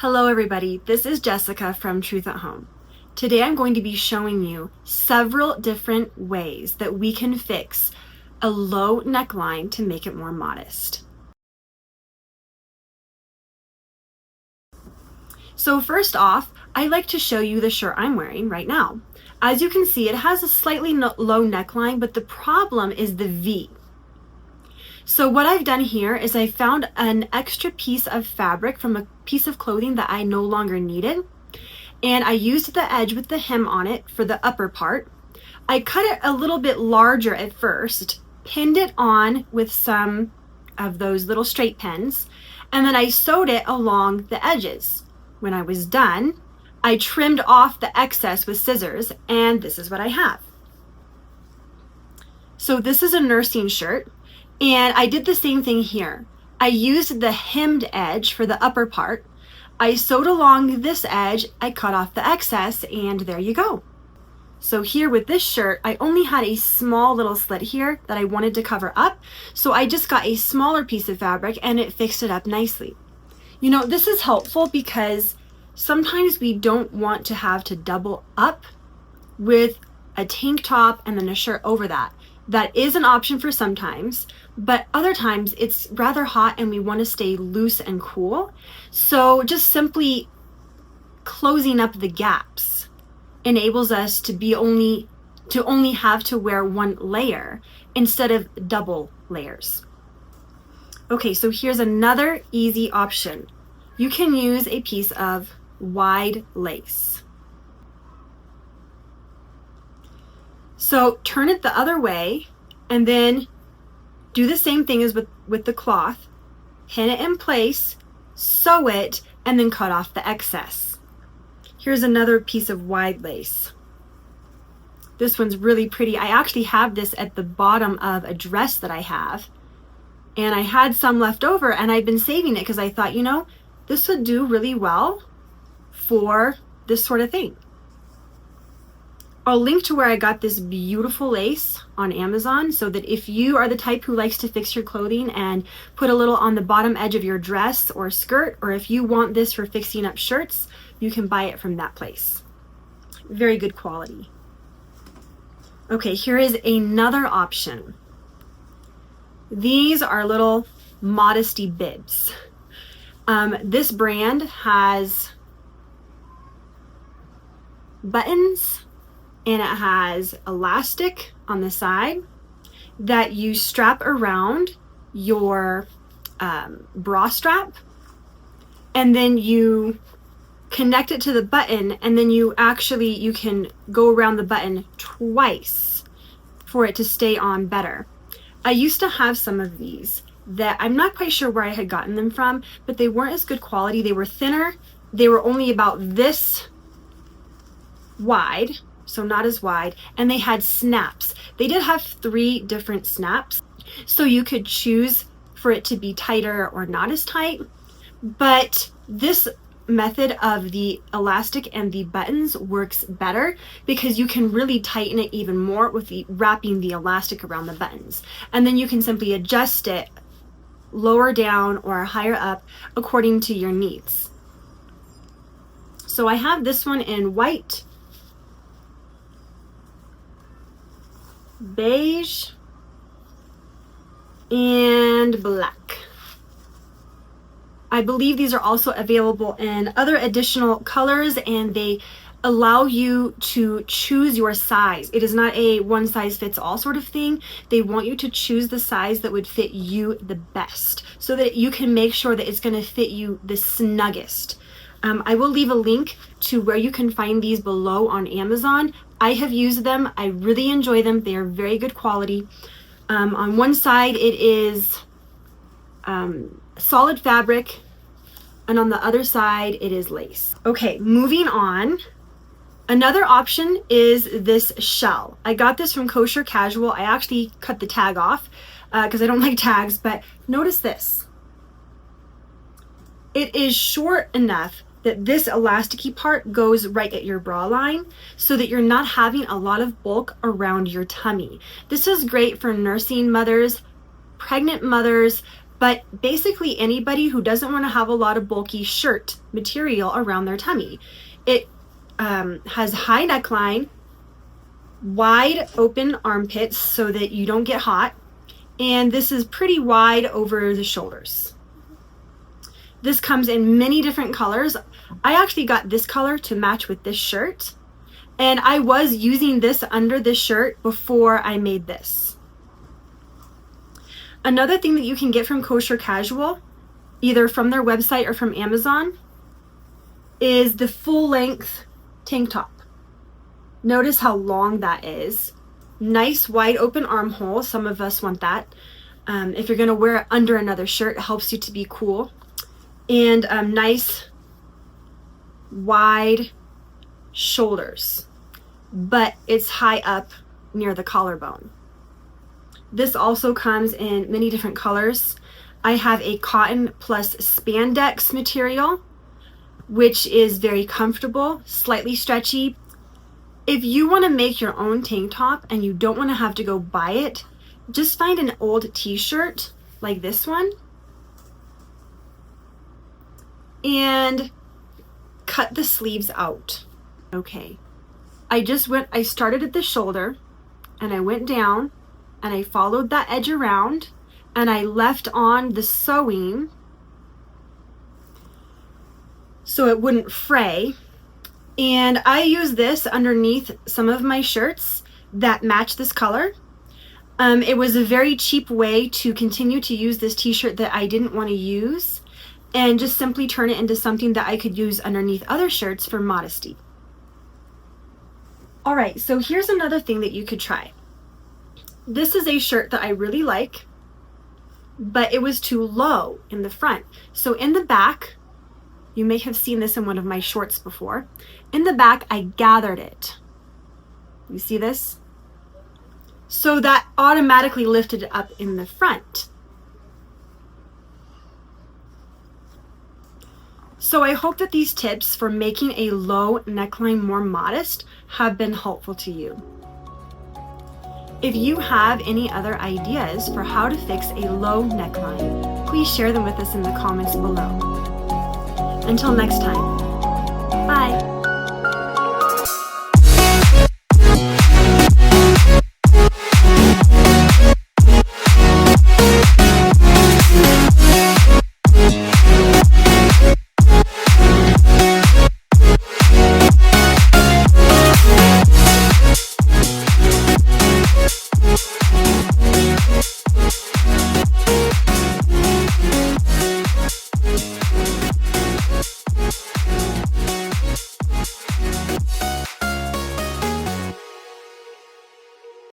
Hello everybody, this is Jessica from Truth at Home. Today I'm going to be showing you several different ways that we can fix a low neckline to make it more modest. So first off, I like to show you the shirt I'm wearing right now. As you can see, it has a slightly low neckline, but the problem is the V. So what I've done here is I found an extra piece of fabric from a piece of clothing that I no longer needed, and I used the edge with the hem on it for the upper part. I cut it a little bit larger at first, pinned it on with some of those little straight pins, and then I sewed it along the edges. When I was done, I trimmed off the excess with scissors, and this is what I have. So this is a nursing shirt. And I did the same thing here. I used the hemmed edge for the upper part. I sewed along this edge, I cut off the excess, and there you go. So here with this shirt, I only had a small little slit here that I wanted to cover up. So I just got a smaller piece of fabric and it fixed it up nicely. You know, this is helpful because sometimes we don't want to have to double up with a tank top and then a shirt over that. That is an option for sometimes, but other times it's rather hot and we want to stay loose and cool. So just simply closing up the gaps enables us to only have to wear one layer instead of double layers. Okay, so here's another easy option. You can use a piece of wide lace. So turn it the other way and then do the same thing as with the cloth. Pin it in place, sew it, and then cut off the excess. Here's another piece of wide lace. This one's really pretty. I actually have this at the bottom of a dress that I have. And I had some left over and I've been saving it because I thought, you know, this would do really well for this sort of thing. I'll link to where I got this beautiful lace on Amazon so that if you are the type who likes to fix your clothing and put a little on the bottom edge of your dress or skirt, or if you want this for fixing up shirts, you can buy it from that place. Very good quality. Okay, here is another option. These are little Modesty bibs. This brand has buttons and it has elastic on the side that you strap around your bra strap, and then you connect it to the button, and then you can go around the button twice for it to stay on better. I used to have some of these that I'm not quite sure where I had gotten them from, but they weren't as good quality. They were thinner. They were only about this wide, so not as wide, and they had snaps. They did have 3 different snaps, so you could choose for it to be tighter or not as tight, but this method of the elastic and the buttons works better because you can really tighten it even more with wrapping the elastic around the buttons, and then you can simply adjust it lower down or higher up according to your needs. So I have this one in white, beige, and black. I believe these are also available in other additional colors, and they allow you to choose your size. It is not a one size fits all sort of thing. They want you to choose the size that would fit you the best so that you can make sure that it's going to fit you the snuggest. I will leave a link to where you can find these below on Amazon. I have used them. I really enjoy them. They are very good quality. On one side it is solid fabric, and on the other side it is lace. Okay, moving on. Another option is this shell. I got this from Kosher Casual. I actually cut the tag off because I don't like tags, but notice this. It is short enough that this elasticy part goes right at your bra line so that you're not having a lot of bulk around your tummy. This is great for nursing mothers, pregnant mothers, but basically anybody who doesn't want to have a lot of bulky shirt material around their tummy. It has high neckline, wide open armpits so that you don't get hot, and this is pretty wide over the shoulders. This comes in many different colors. I actually got this color to match with this shirt, and I was using this under this shirt before I made this. Another thing that you can get from Kosher Casual, either from their website or from Amazon, is the full length tank top. Notice how long that is. Nice wide open armhole. Some of us want that. If you're going to wear it under another shirt, it helps you to be cool. And nice wide shoulders, but it's high up near the collarbone. This also comes in many different colors. I have a cotton plus spandex material, which is very comfortable, slightly stretchy. If you want to make your own tank top and you don't want to have to go buy it, just find an old t-shirt like this one and cut the sleeves out. Okay, I started at the shoulder and I went down and I followed that edge around and I left on the sewing so it wouldn't fray. And I use this underneath some of my shirts that match this color. It was a very cheap way to continue to use this t-shirt that I didn't want to use, and just simply turn it into something that I could use underneath other shirts for Modesty. All right, so here's another thing that you could try. This is a shirt that I really like, but it was too low in the front. So in the back, you may have seen this in one of my shorts before. In the back, I gathered it. You see this? So that automatically lifted it up in the front. So I hope that these tips for making a low neckline more modest have been helpful to you. If you have any other ideas for how to fix a low neckline, please share them with us in the comments below. Until next time, bye.